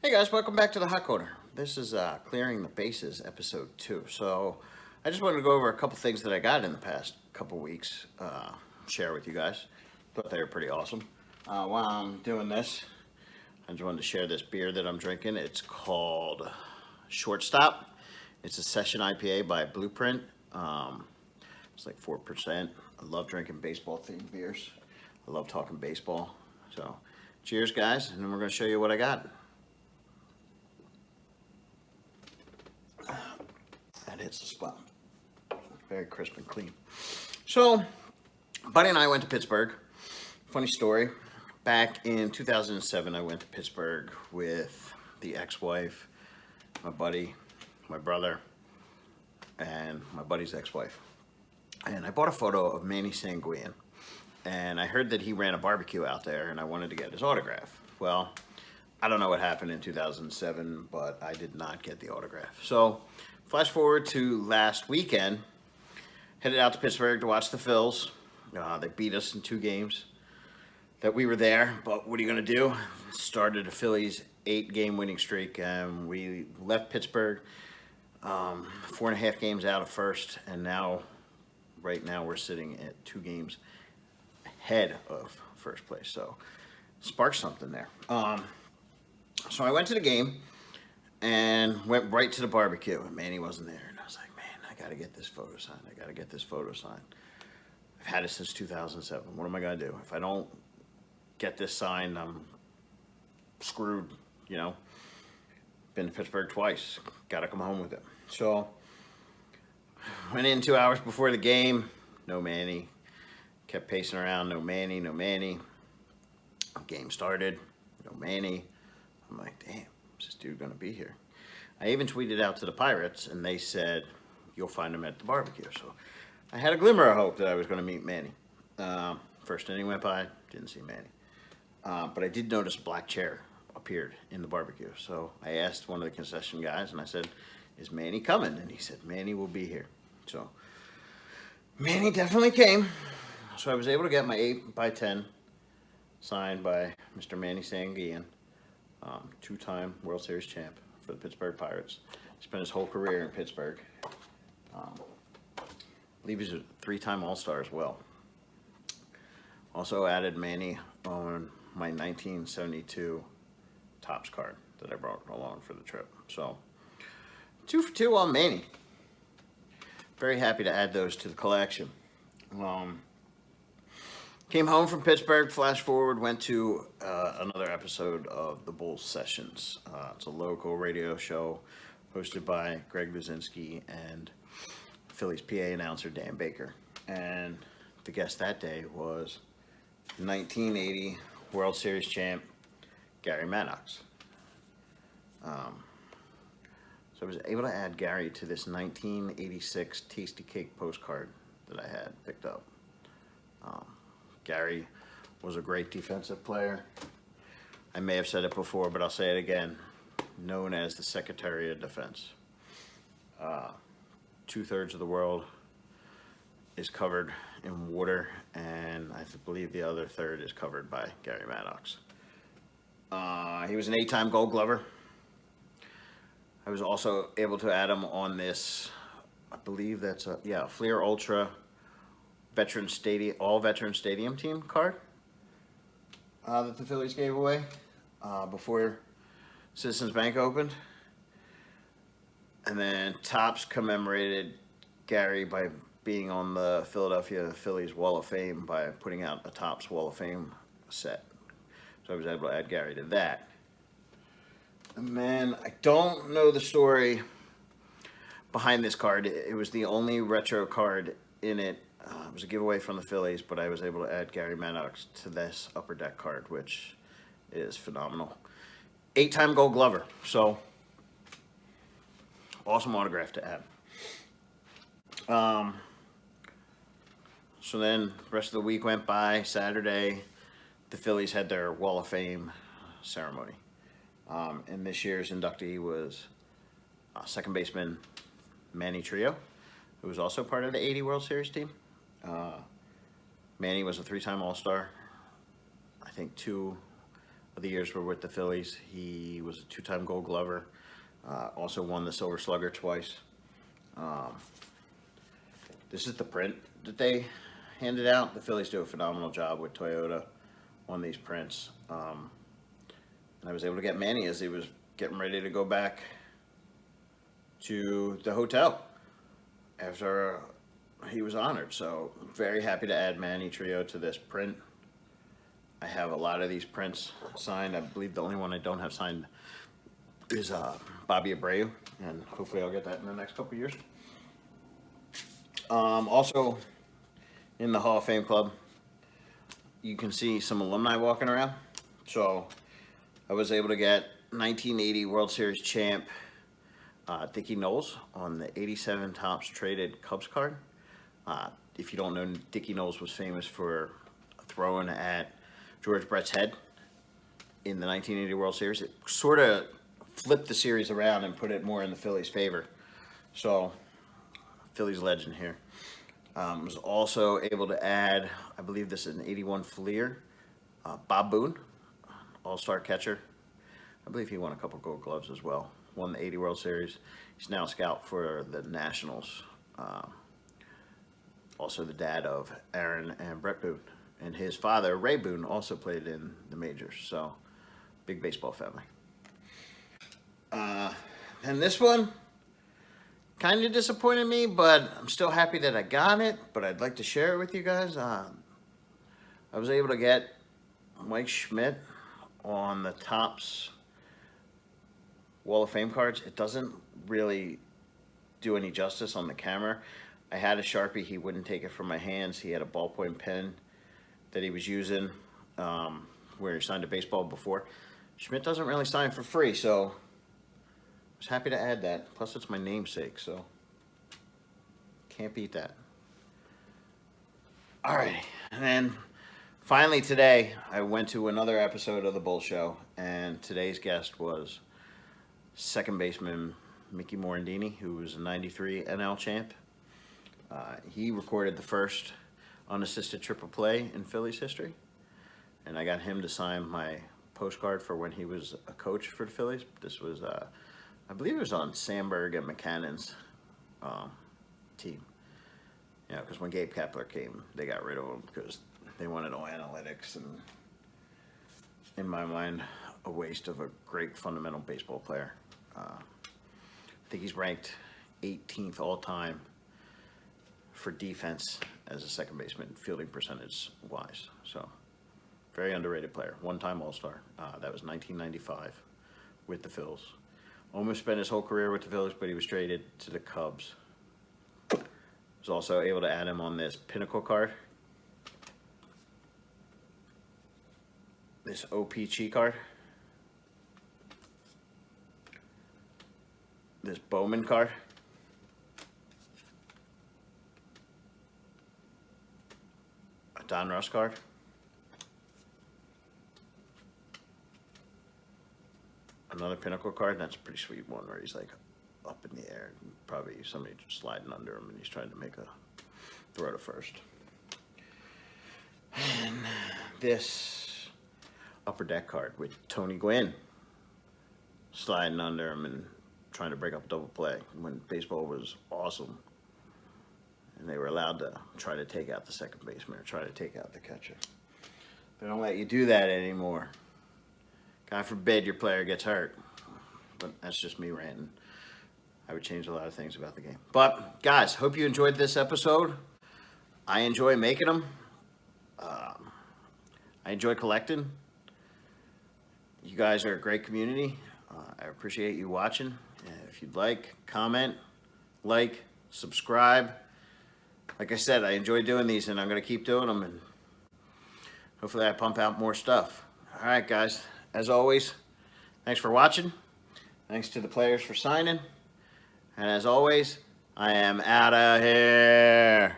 Hey guys, welcome back to the Hot Corner. This is Clearing the Bases, episode 2. So, I just wanted to go over a couple things that I got in the past couple weeks, share with you guys. Thought they were pretty awesome. While I'm doing this, I just wanted to share this beer that I'm drinking. It's called Shortstop. It's a session IPA by Blueprint. It's like 4%. I love drinking baseball-themed beers. I love talking baseball. So, cheers, guys, and then we're going to show you what I got. That hits the spot. Very crisp and clean. So, Buddy and I went to Pittsburgh. Funny story. Back in 2007, I went to Pittsburgh with the ex-wife, my buddy, my brother, and my buddy's ex-wife. And I bought a photo of Manny Sanguian. And I heard that he ran a barbecue out there, and I wanted to get his autograph. Well, I don't know what happened in 2007, but I did not get the autograph. So, flash forward to last weekend, headed out to Pittsburgh to watch the Phils. They beat us in 2 games that we were there, but what are you going to do? Started a Phillies 8-game winning streak, and we left Pittsburgh 4.5 games out of first, and right now we're sitting at 2 games ahead of first place. So, sparked something there. So I went to the game and went right to the barbecue, and Manny wasn't there. And I was like, man, I got to get this photo signed. I've had it since 2007. What am I going to do? If I don't get this signed, I'm screwed, you know. Been to Pittsburgh twice. Got to come home with it. So went in 2 hours before the game. No Manny. Kept pacing around. No Manny. Game started. No Manny. I'm like, damn, is this dude going to be here? I even tweeted out to the Pirates, and they said, you'll find him at the barbecue. So I had a glimmer of hope that I was going to meet Manny. First inning went by, didn't see Manny. But I did notice a black chair appeared in the barbecue. So I asked one of the concession guys, and I said, is Manny coming? And he said, Manny will be here. So Manny definitely came. So I was able to get my 8x10 signed by Mr. Manny Sanguian. 2-time World Series champ for the Pittsburgh Pirates. Spent his whole career in Pittsburgh. I believe he's a 3-time All-Star as well. Also added Manny on my 1972 Topps card that I brought along for the trip. So, 2 for 2 on Manny. Very happy to add those to the collection. Came home from Pittsburgh, flash forward, went to another episode of the Bulls Sessions. It's a local radio show hosted by Greg Luzinski and Phillies PA announcer Dan Baker. And the guest that day was 1980 World Series champ Gary Maddox. So I was able to add Gary to this 1986 Tasty Cake postcard that I had picked up. Gary was a great defensive player. I may have said it before, but I'll say it again. Known as the Secretary of Defense. 2/3 of the world is covered in water, and I believe the other third is covered by Gary Maddox. He was an 8-time Gold Glover. I was also able to add him on this, I believe that's a Fleer Ultra all veteran stadium team card that the Phillies gave away before Citizens Bank opened. And then Topps commemorated Gary by being on the Philadelphia Phillies Wall of Fame by putting out a Topps Wall of Fame set. So I was able to add Gary to that. And then I don't know the story behind this card. It was the only retro card in it. It was a giveaway from the Phillies, but I was able to add Gary Maddox to this Upper Deck card, which is phenomenal. 8-time Gold Glover, so awesome autograph to add. So then the rest of the week went by. Saturday, the Phillies had their Wall of Fame ceremony. And this year's inductee was second baseman Manny Trio, who was also part of the 80 World Series team. Manny was a 3-time All-Star. I think 2 of the years were with the Phillies. He was a two-time Gold Glover. Also won the Silver Slugger twice. This is the print that they handed out. The Phillies do a phenomenal job with Toyota on these prints. And I was able to get Manny as he was getting ready to go back to the hotel after he was honored. So very happy to add Manny Trio to this print. I have a lot of these prints signed. I believe the only one I don't have signed is Bobby Abreu, and hopefully I'll get that in the next couple of years. Also, in the Hall of Fame Club, you can see some alumni walking around. So I was able to get 1980 World Series champ Dickie Knowles on the 87 Topps Traded Cubs card. If you don't know, Dickie Knowles was famous for throwing at George Brett's head in the 1980 World Series. It sort of flipped the series around and put it more in the Phillies' favor. So, Phillies legend here. Was also able to add, I believe this is an 81 Fleer, Bob Boone, all-star catcher. I believe he won a couple Gold Gloves as well. Won the 80 World Series. He's now a scout for the Nationals. Also the dad of Aaron and Brett Boone. And his father, Ray Boone, also played in the majors. So, big baseball family. And this one kind of disappointed me, but I'm still happy that I got it. But I'd like to share it with you guys. I was able to get Mike Schmidt on the Topps Wall of Fame cards. It doesn't really do any justice on the camera. I had a Sharpie. He wouldn't take it from my hands. He had a ballpoint pen that he was using where he signed a baseball before. Schmidt doesn't really sign for free, so I was happy to add that. Plus, it's my namesake, so can't beat that. All right, and then finally today, I went to another episode of The Bull Show, and today's guest was second baseman Mickey Morandini, who was a 93 NL champ. He recorded the first unassisted triple play in Phillies history, and I got him to sign my postcard for when he was a coach for the Phillies. This was, I believe it was on Sandberg and McCannon's team. You know, because when Gabe Kapler came, they got rid of him because they wanted all analytics, and in my mind, a waste of a great fundamental baseball player. I think he's ranked 18th all time for defense as a second baseman, fielding percentage wise. So, very underrated player. One-time All-Star. That was 1995 with the Phils. Almost spent his whole career with the Phillies, but he was traded to the Cubs. Was also able to add him on this Pinnacle card. This OPC card. This Bowman card. A Don Russ card. Another Pinnacle card. That's a pretty sweet one where he's like up in the air. Probably somebody just sliding under him and he's trying to make a throw to first. And this Upper Deck card with Tony Gwynn sliding under him and trying to break up a double play when baseball was awesome. And they were allowed to try to take out the second baseman or try to take out the catcher. They don't let you do that anymore. God forbid your player gets hurt. But that's just me ranting. I would change a lot of things about the game. But, guys, hope you enjoyed this episode. I enjoy making them. I enjoy collecting. You guys are a great community. I appreciate you watching. If you'd like, comment, like, subscribe. Like I said, I enjoy doing these, and I'm going to keep doing them, and hopefully I pump out more stuff. All right, guys. As always, thanks for watching. Thanks to the players for signing. And as always, I am out of here.